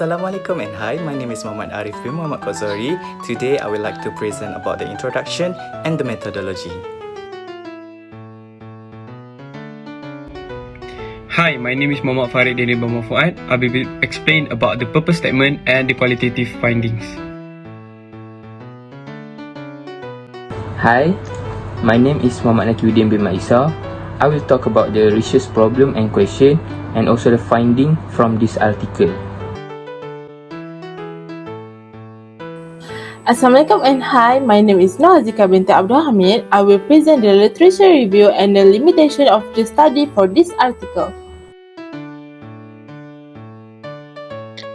Assalamualaikum and hi, my name is Mohamad Arif bin Muhammad Khodzori. Today I would like to present about the introduction and the methodology. Hi, my name is Mohamad Farid bin Muhammad FUAD. I will explain about the purpose statement and the qualitative findings. Hi, my name is Mohamad NAQIUDDIN bin Maisa. I will talk about the research problem and question and also the finding from this article. Assalamualaikum and hi, my name is HAZIQAH binti ABDUL. I will present the literature review and the limitation of the study for this article.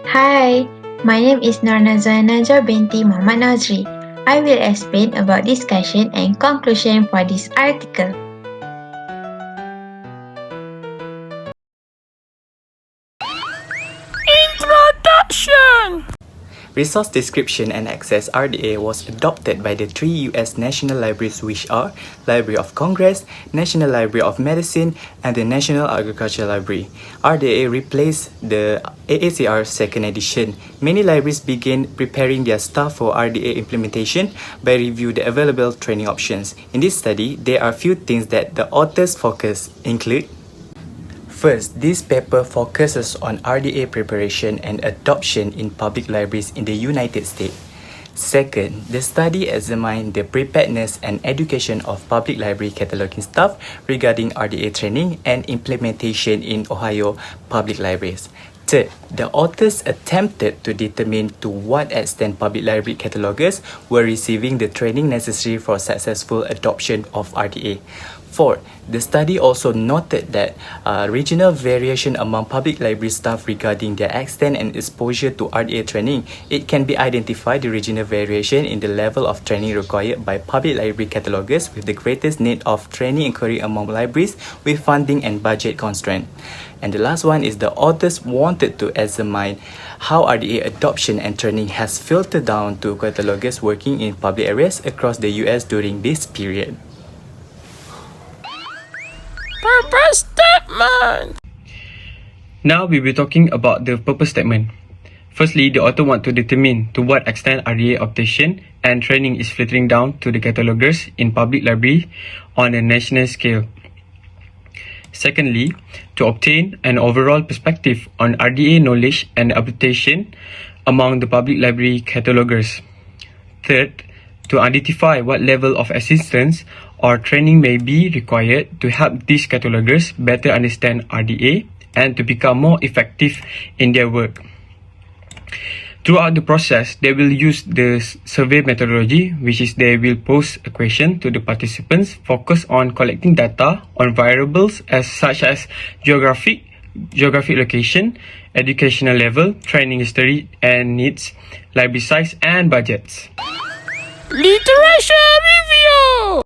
Hi, my name is NORZRI binti Mohamad NORZRI. I will explain about discussion and conclusion for this article. Introduction. Resource Description and Access (RDA) was adopted by the three US national libraries, which are Library of Congress, National Library of Medicine, and the National Agricultural Library. RDA replaced the AACR second edition. Many libraries began preparing their staff for RDA implementation by reviewing the available training options. In this study, there are few things that the authors focus include: first, this paper focuses on RDA preparation and adoption in public libraries in the United States. Second, the study examined the preparedness and education of public library cataloging staff regarding RDA training and implementation in Ohio public libraries. Third, the authors attempted to determine to what extent public library catalogers were receiving the training necessary for successful adoption of RDA. Fourth, the study also noted that regional variation among public library staff regarding their extent and exposure to RDA training. It can be identified the regional variation in the level of training required by public library catalogers with the greatest need of training occurring among libraries with funding and budget constraint. And the last one is the authors wanted to examine how RDA adoption and training has filtered down to catalogers working in public areas across the US during this period. Purpose statement. Now we will be talking about the purpose statement. Firstly, the author want to determine to what extent RDA adoption and training is filtering down to the catalogers in public library on a national scale. Secondly, to obtain an overall perspective on RDA knowledge and application among the public library catalogers. Third, to identify what level of assistance or training may be required to help these catalogers better understand RDA and to become more effective in their work. Throughout the process, they will use the survey methodology, which is they will pose a question to the participants, focus on collecting data on variables such as geographic location, educational level, training history and needs, library size and budgets. Literature review.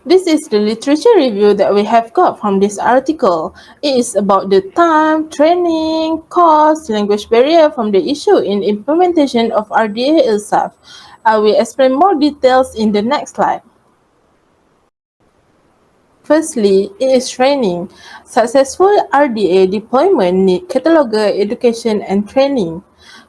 This is the literature review that we have got from this article. It is about the time, training, cost, language barrier from the issue in implementation of RDA itself. I will explain more details in the next slide. Firstly, it is training. Successful RDA deployment need cataloger education and training.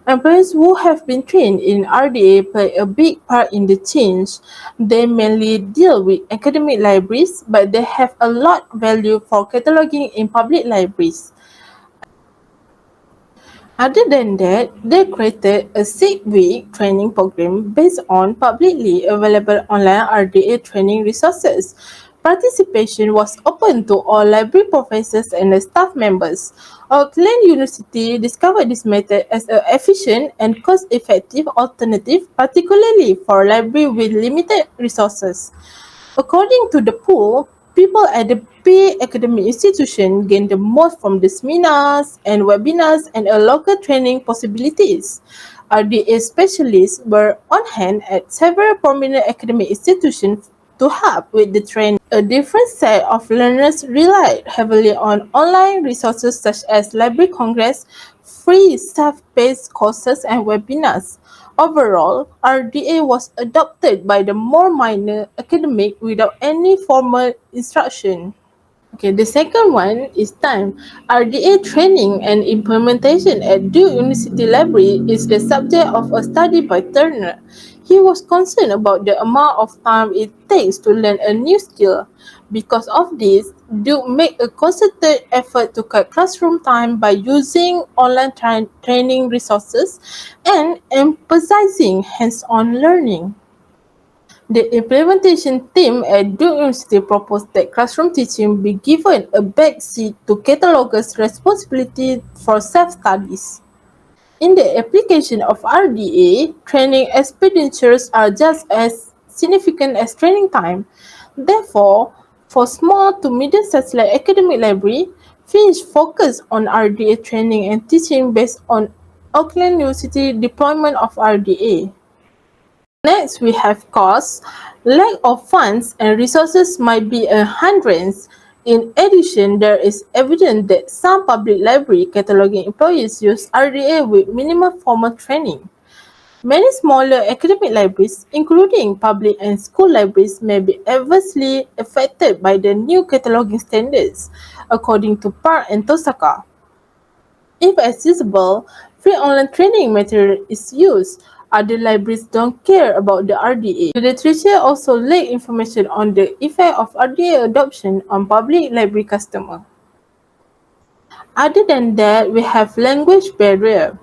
Employees who have been trained in RDA play a big part in the change. They mainly deal with academic libraries, but they have a lot of value for cataloging in public libraries. Other than that, they created a 6-week training program based on publicly available online RDA training resources. Participation was open to all library professors and staff members. Auckland University discovered this method as an efficient and cost-effective alternative, particularly for libraries with limited resources. According to the poll, people at the peer academic institution gained the most from the seminars and webinars and local training possibilities. RDA specialists were on hand at several prominent academic institutions to help with the training. A different set of learners relied heavily on online resources such as Library Congress, free self-paced courses and webinars. Overall, RDA was adopted by the more minor academic without any formal instruction. Okay, the second one is time. RDA training and implementation at Duke University Library is the subject of a study by Turner. He was concerned about the amount of time it takes to learn a new skill. Because of this, Duke made a concerted effort to cut classroom time by using online training resources and emphasizing hands-on learning. The implementation team at Duke University proposed that classroom teaching be given a backseat to catalogers' responsibility for self-studies. In the application of RDA, training expenditures are just as significant as training time. Therefore, for small to medium-sized academic library, Finch focused on RDA training and teaching based on Auckland University deployment of RDA. Next, we have costs. Lack of funds and resources might be a hindrance. In addition, there is evidence that some public library cataloging employees use RDA with minimal formal training. Many smaller academic libraries, including public and school libraries, may be adversely affected by the new cataloging standards, according to Park and Tosaka. If accessible, free online training material is used. Other libraries don't care about the RDA. The literature also lacks information on the effect of RDA adoption on public library customers. Other than that, we have language barrier.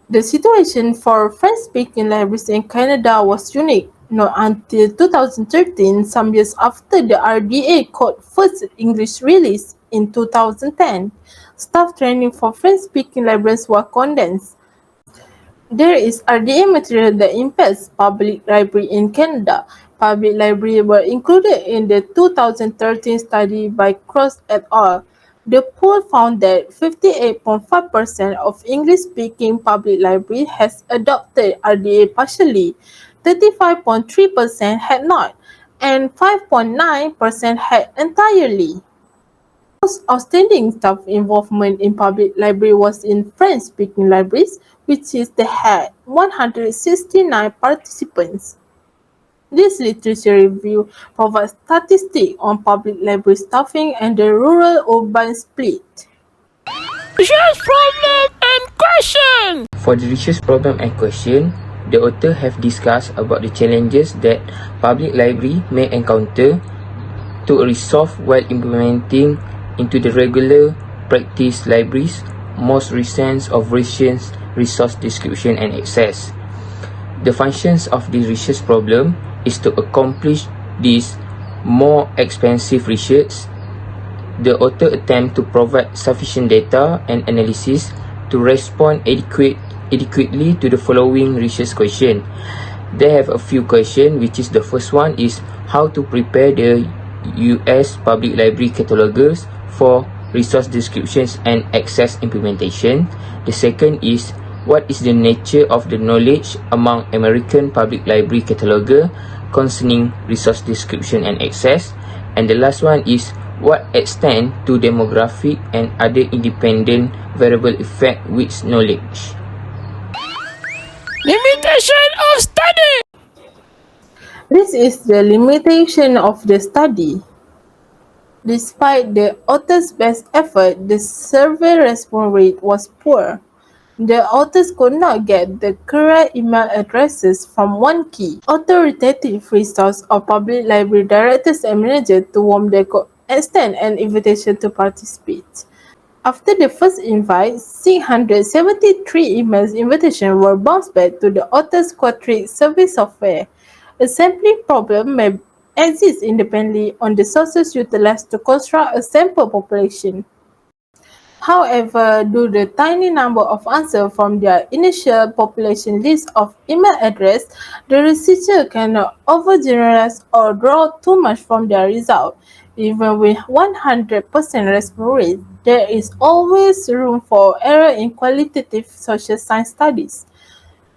The situation for French-speaking libraries in Canada was unique. Not until 2013, some years after the RDA code first English release in 2010, staff training for French-speaking librarians was condensed. There is RDA material that impacts public library in Canada. Public libraries were included in the 2013 study by Cross et al. The poll found that 58.5% of English-speaking public libraries has adopted RDA partially, 35.3% had not, and 5.9% had entirely. Most outstanding staff involvement in public library was in French-speaking libraries, which is they had 169 participants. This literature review provides statistics on public library staffing and the rural-urban split. Research problem and question. For the research problem and question, the author have discussed about the challenges that public library may encounter to resolve while implementing into the regular practice libraries most recent of recent resource description and access. The functions of the research problem is to accomplish this more expensive research. The author attempt to provide sufficient data and analysis to respond adequately to the following research question. They have a few questions, which is the first one is how to prepare the US Public Library catalogers for resource descriptions and access implementation. The second is what is the nature of the knowledge among American Public Library cataloger concerning resource description and access. And the last one is what extent to demographic and other independent variable affect which knowledge. Limitation of study. This is the limitation of the study. Despite the author's best effort, the survey response rate was poor. The authors could not get the correct email addresses from one key authoritative resource or public library directors and managers to whom they could extend an invitation to participate. After the first invite, 673 email invitations were bounced back to the author's quadric survey software. A sampling problem may exist independently on the sources utilized to construct a sample population. However, due to the tiny number of answers from their initial population list of email address, the researcher cannot overgeneralize or draw too much from their result. Even with 100% response rate, there is always room for error in qualitative social science studies.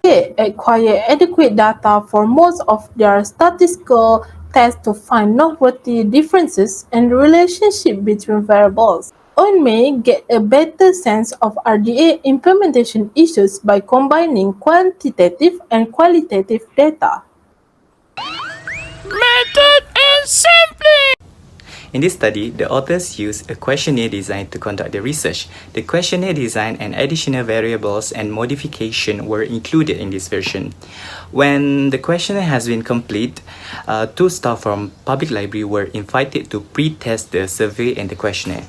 They acquire adequate data for most of their statistical tests to find noteworthy differences and relationship between variables. One may get a better sense of RDA implementation issues by combining quantitative and qualitative data. Method and sampling. In this study, the authors used a questionnaire design to conduct the research. The questionnaire design and additional variables and modification were included in this version. When the questionnaire has been complete, two staff from public library were invited to pre-test the survey and the questionnaire.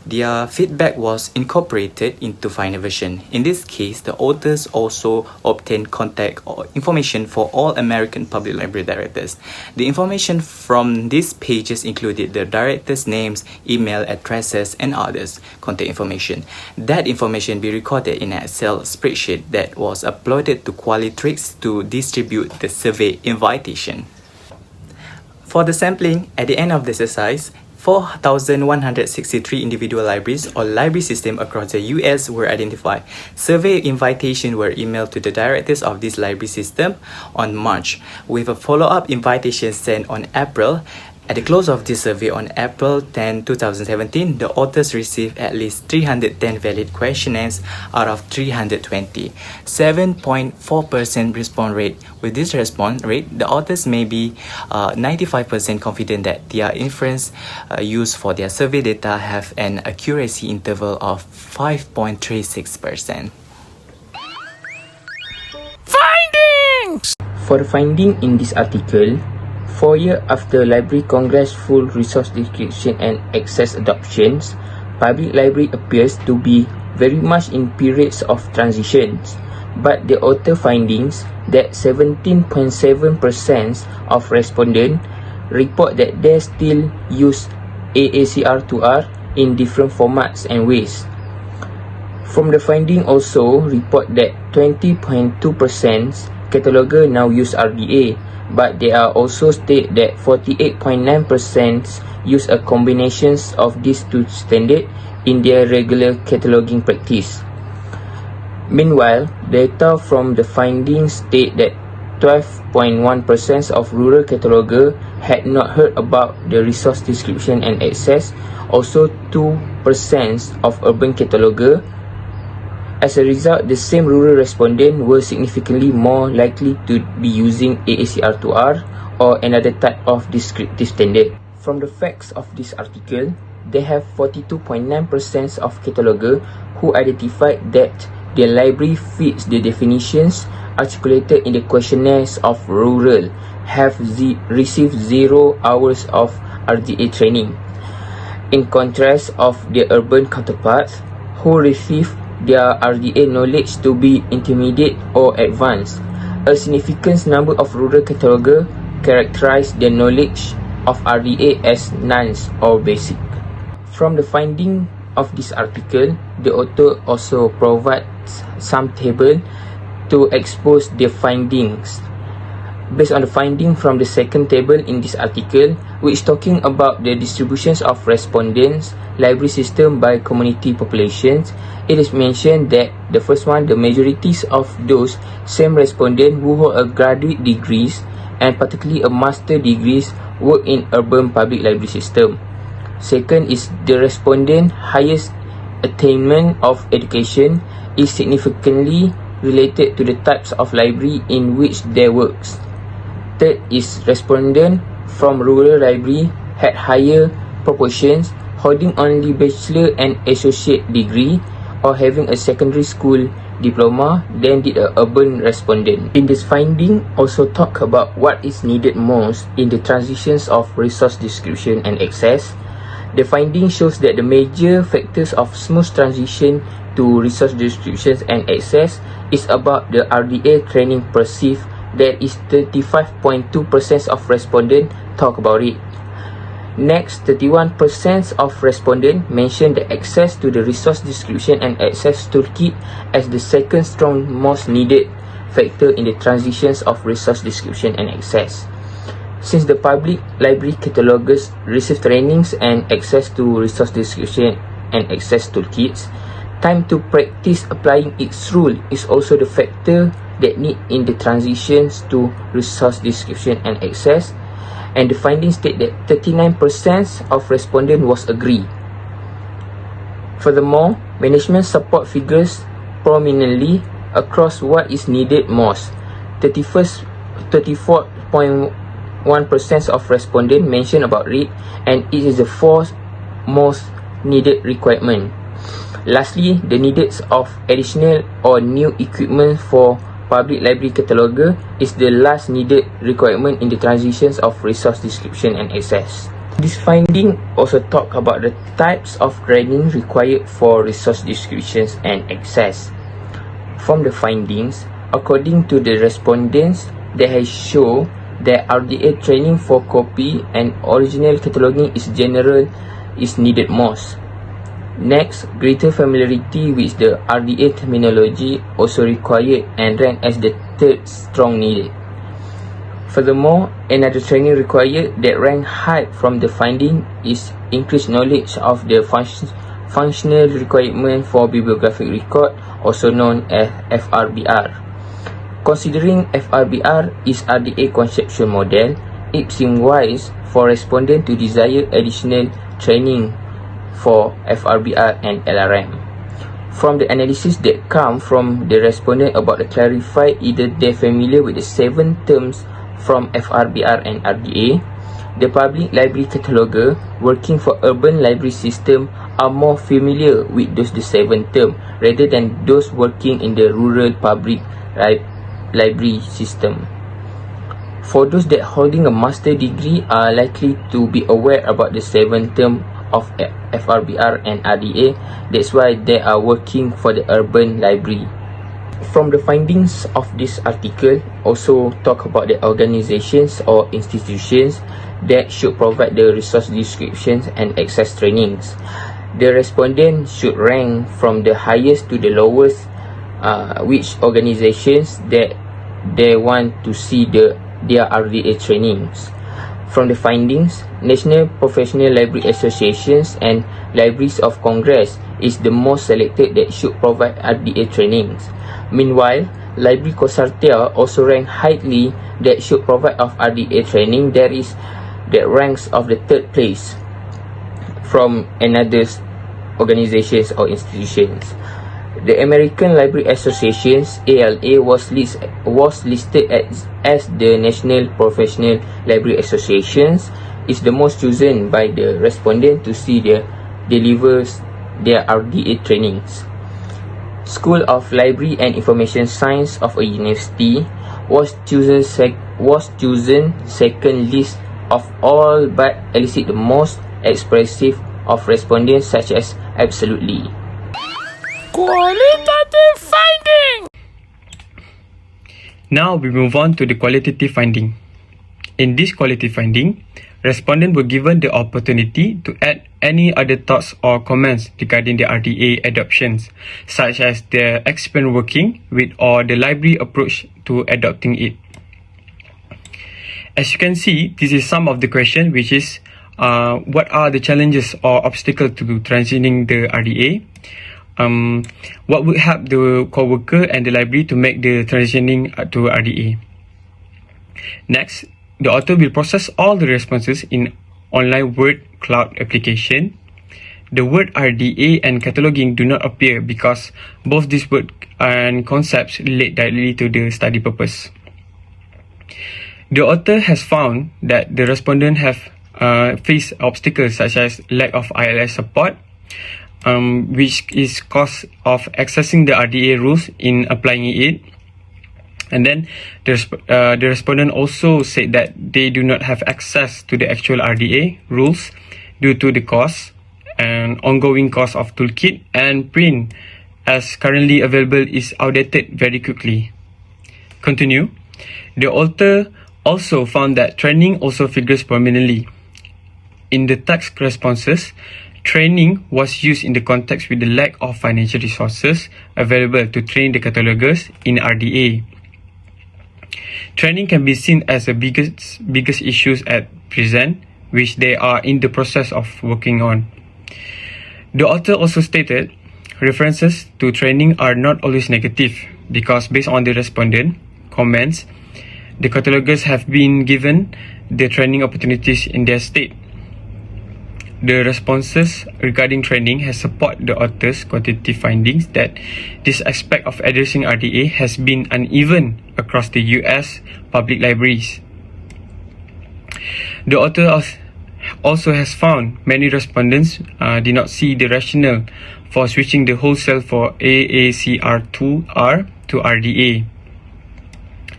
Their feedback was incorporated into final version. In this case, the authors also obtained contact or information for all American public library directors. The information from these pages included the directors' names, email addresses, and others contact information. That information be recorded in an Excel spreadsheet that was uploaded to Qualitrix to distribute the survey invitation. For the sampling, at the end of the exercise, 4,163 individual libraries or library systems across the US were identified. Survey invitations were emailed to the directors of this library system on March, with a follow-up invitation sent on April. At the close of this survey on April 10, 2017, the authors received at least 310 valid questionnaires out of 320. 7.4% response rate. With this response rate, the authors may be 95% confident that their inference used for their survey data have an accuracy interval of 5.36%. Findings! For the finding in this article, 4 years after Library Congress full resource description and access adoptions, public library appears to be very much in periods of transitions. But the author findings that 17.7% of respondents report that they still use AACR2R in different formats and ways. From the finding also report that 20.2% cataloger now use RDA, but they are also state that 48.9% use a combination of these two standards in their regular cataloging practice. Meanwhile, data from the findings state that 12.1% of rural cataloger had not heard about the resource description and access, also 2% of urban cataloger. As a result, the same rural respondents were significantly more likely to be using AACR2R or another type of descriptive standard. From the facts of this article, they have 42.9% of cataloger who identified that their library fits the definitions articulated in the questionnaires of rural, have received 0 hours of RDA training. In contrast of their urban counterparts who received their RDA knowledge to be intermediate or advanced. A significant number of rural cataloger characterize their knowledge of RDA as none or basic. From the finding of this article, the author also provides some table to expose their findings. Based on the finding from the second table in this article, which talking about the distributions of respondents, library system by community populations, it is mentioned that the first one, the majorities of those same respondents who hold a graduate degrees and particularly a master degrees work in urban public library system. Second is the respondent highest attainment of education is significantly related to the types of library in which they works. Third is respondent from rural library had higher proportions holding only bachelor and associate degree or having a secondary school diploma than did a urban respondent. In this finding also talk about what is needed most in the transitions of resource description and access. The finding shows that the major factors of smooth transition to resource descriptions and access is about the RDA training perceived. That is 35.2% of respondents talk about it. Next, 31% of respondents mentioned the access to the resource description and access toolkit as the second strong most needed factor in the transitions of resource description and access. Since the public library catalogers receive trainings and access to resource description and access toolkits, time to practice applying its rule is also the factor that need in the transitions to resource description and access, and the findings state that 39% of respondents was agree. Furthermore, management support figures prominently across what is needed most. 34.1% 61% of respondents mentioned about it, and it is the fourth most needed requirement. Lastly, the needs of additional or new equipment for public library cataloger is the last needed requirement in the transitions of resource description and access. This finding also talk about the types of training required for resource descriptions and access. From the findings, according to the respondents, they have shown that RDA training for copy and original cataloging is needed most. Next, greater familiarity with the RDA terminology also required and ranked as the third strong needed. Furthermore, another training required that ranked high from the finding is increased knowledge of the functional requirement for bibliographic record, also known as FRBR. Considering FRBR is RDA conceptual model, it seems wise for respondents to desire additional training for FRBR and LRM. From the analysis that come from the respondent about the clarify either they're familiar with the 7 terms from FRBR and RDA, the public library cataloger working for urban library system are more familiar with the 7 terms rather than those working in the rural public library system. For those that holding a master degree are likely to be aware about the 7 terms of FRBR and RDA. That's why they are working for the urban library. From the findings of this article, also talk about the organizations or institutions that should provide the resource descriptions and access trainings. The respondent should rank from the highest to the lowest which organizations that they want to see their RDA trainings. From the findings, National Professional Library Associations and Libraries of Congress is the most selected that should provide RDA trainings. Meanwhile, Library Consortia also rank highly that should provide of RDA training that ranks of the 3rd place from another organizations or institutions. The American Library Association's ALA was listed as the National Professional Library Associations is the most chosen by the respondent to see delivers their RDA trainings. School of Library and Information Science of a university was chosen second list of all but elicit the most expressive of respondents such as absolutely. Qualitative finding. Now we move on to the qualitative finding. In this qualitative finding, respondents were given the opportunity to add any other thoughts or comments regarding the RDA adoptions, such as their experience working with or the library approach to adopting it. As you can see, this is some of the questions, which is what are the challenges or obstacles to transitioning the RDA? What would help the co-worker and the library to make the transitioning to RDA? Next, the author will process all the responses in online Word cloud application. The word RDA and cataloging do not appear because both these words and concepts relate directly to the study purpose. The author has found that the respondents have faced obstacles such as lack of ILS support, which is cause of accessing the RDA rules in applying it. And then the respondent also said that they do not have access to the actual RDA rules due to the cost and ongoing cost of toolkit and print as currently available is outdated very quickly. Continue. The author also found that training also figures prominently. In the text responses, training was used in the context with the lack of financial resources available to train the catalogers in RDA. Training can be seen as the biggest issues at present, which they are in the process of working on. The author also stated, references to training are not always negative because based on the respondent comments, the catalogers have been given the training opportunities in their state. The responses regarding training has supported the author's quantitative findings that this aspect of addressing RDA has been uneven across the US public libraries. The author also has found many respondents did not see the rationale for switching the wholesale for AACR2R to RDA,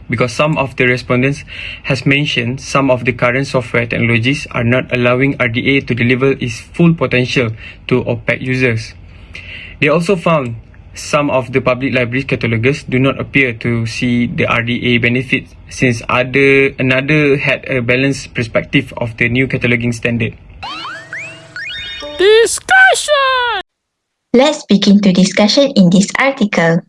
because some of the respondents has mentioned some of the current software technologies are not allowing RDA to deliver its full potential to OPEC users. They also found some of the public library catalogers do not appear to see the RDA benefits, since another had a balanced perspective of the new cataloging standard. Discussion! Let's begin to discussion in this article.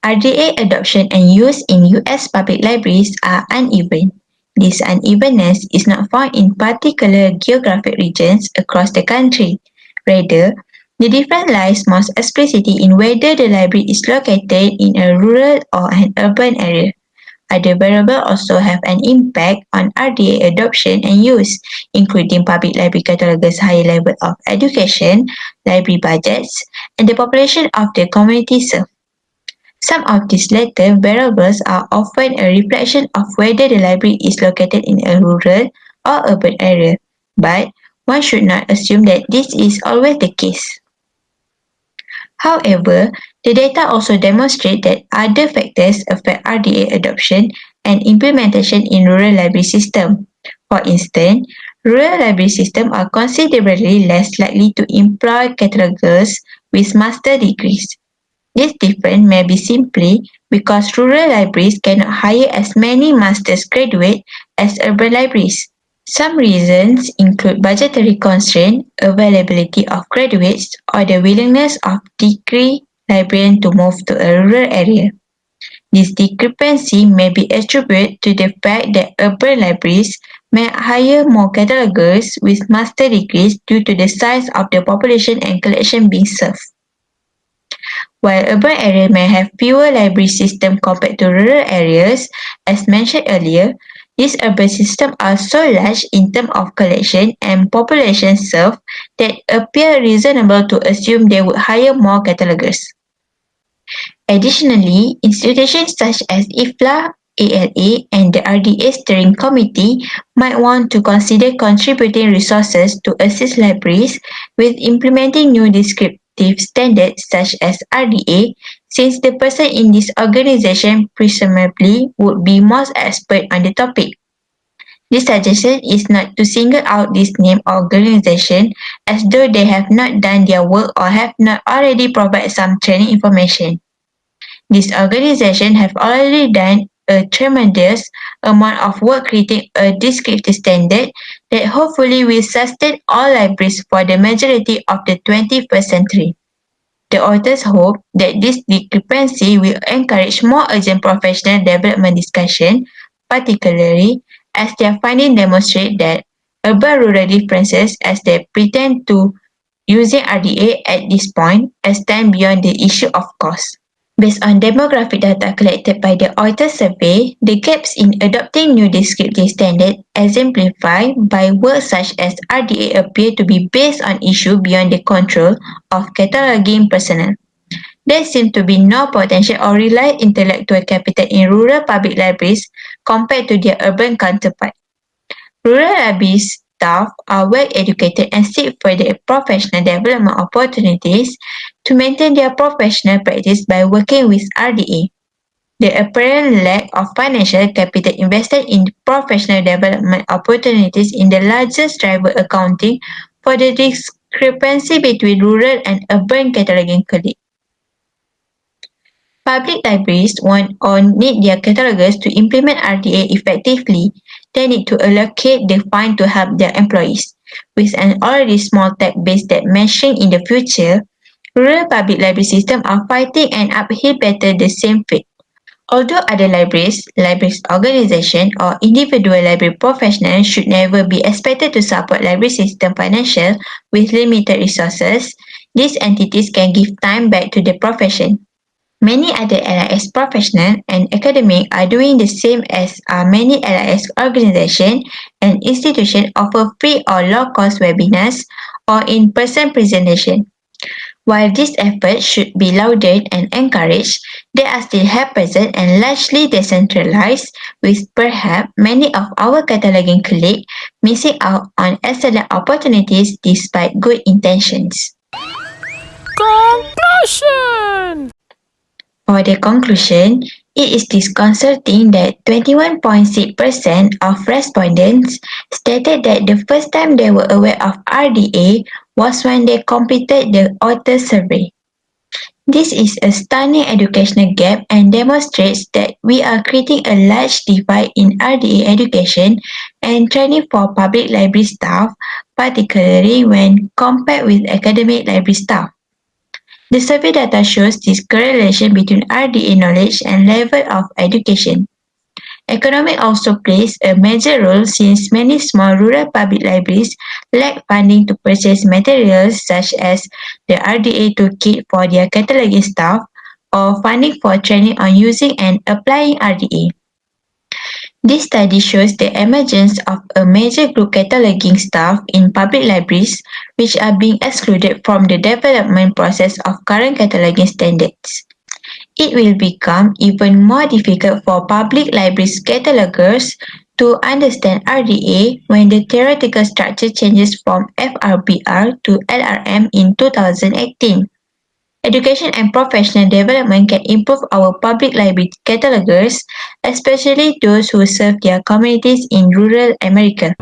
RDA adoption and use in US public libraries are uneven. This unevenness is not found in particular geographic regions across the country. Rather, the difference lies most explicitly in whether the library is located in a rural or an urban area. Other variables also have an impact on RDA adoption and use, including public library catalogers' higher level of education, library budgets, and the population of the community served. Some of these latter variables are often a reflection of whether the library is located in a rural or urban area, but one should not assume that this is always the case. However, the data also demonstrate that other factors affect RDA adoption and implementation in rural library system. For instance, rural library systems are considerably less likely to employ catalogers with master degrees. This difference may be simply because rural libraries cannot hire as many master's graduates as urban libraries. Some reasons include budgetary constraints, availability of graduates, or the willingness of degree librarians to move to a rural area. This discrepancy may be attributed to the fact that urban libraries may hire more catalogers with master degrees due to the size of the population and collection being served. While urban areas may have fewer library systems compared to rural areas, as mentioned earlier, these urban systems are so large in terms of collection and population served that it appears reasonable to assume they would hire more catalogers. Additionally, institutions such as IFLA, ALA, and the RDA Steering Committee might want to consider contributing resources to assist libraries with implementing new descriptive standards such as RDA, since the person in this organization presumably would be most expert on the topic. This suggestion is not to single out this named organization as though they have not done their work or have not already provided some training information. These organizations have already done a tremendous amount of work creating a descriptive standard that hopefully will sustain all libraries for the majority of the 21st century. The authors hope that this discrepancy will encourage more urgent professional development discussion, particularly as their findings demonstrate that urban-rural differences as they pretend to using RDA at this point extend beyond the issue of cost. Based on demographic data collected by the author survey, the gaps in adopting new descriptive standards exemplified by work such as RDA appear to be based on issues beyond the control of cataloging personnel. There seems to be no potential or real intellectual capital in rural public libraries compared to their urban counterpart. Rural library staff are well educated and seek further professional development opportunities to maintain their professional practice by working with RDA. The apparent lack of financial capital invested in professional development opportunities in the largest driver accounting for the discrepancy between rural and urban cataloging colleagues. Public libraries want or need their catalogers to implement RDA effectively. They need to allocate the fund to help their employees. With an already small tech base that meshing in the future, rural public library systems are fighting an uphill battle the same fate. Although other libraries organizations, or individual library professionals should never be expected to support library system financial with limited resources, these entities can give time back to the profession. Many other LIS professionals and academics are doing the same, as are many LIS organizations and institutions offer free or low-cost webinars or in-person presentation. While these efforts should be lauded and encouraged, they are still haphazard and largely decentralized, with perhaps many of our cataloging colleagues missing out on excellent opportunities despite good intentions. Conclusion! For the conclusion, it is disconcerting that 21.6% of respondents stated that the first time they were aware of RDA was when they completed the author survey. This is a stunning educational gap and demonstrates that we are creating a large divide in RDA education and training for public library staff, particularly when compared with academic library staff. The survey data shows this correlation between RDA knowledge and level of education. Economic also plays a major role since many small rural public libraries lack funding to purchase materials such as the RDA toolkit for their cataloging staff or funding for training on using and applying RDA. This study shows the emergence of a major group cataloging staff in public libraries which are being excluded from the development process of current cataloging standards. It will become even more difficult for public libraries catalogers to understand RDA when the theoretical structure changes from FRBR to LRM in 2018. Education and professional development can improve our public library catalogers, especially those who serve their communities in rural America.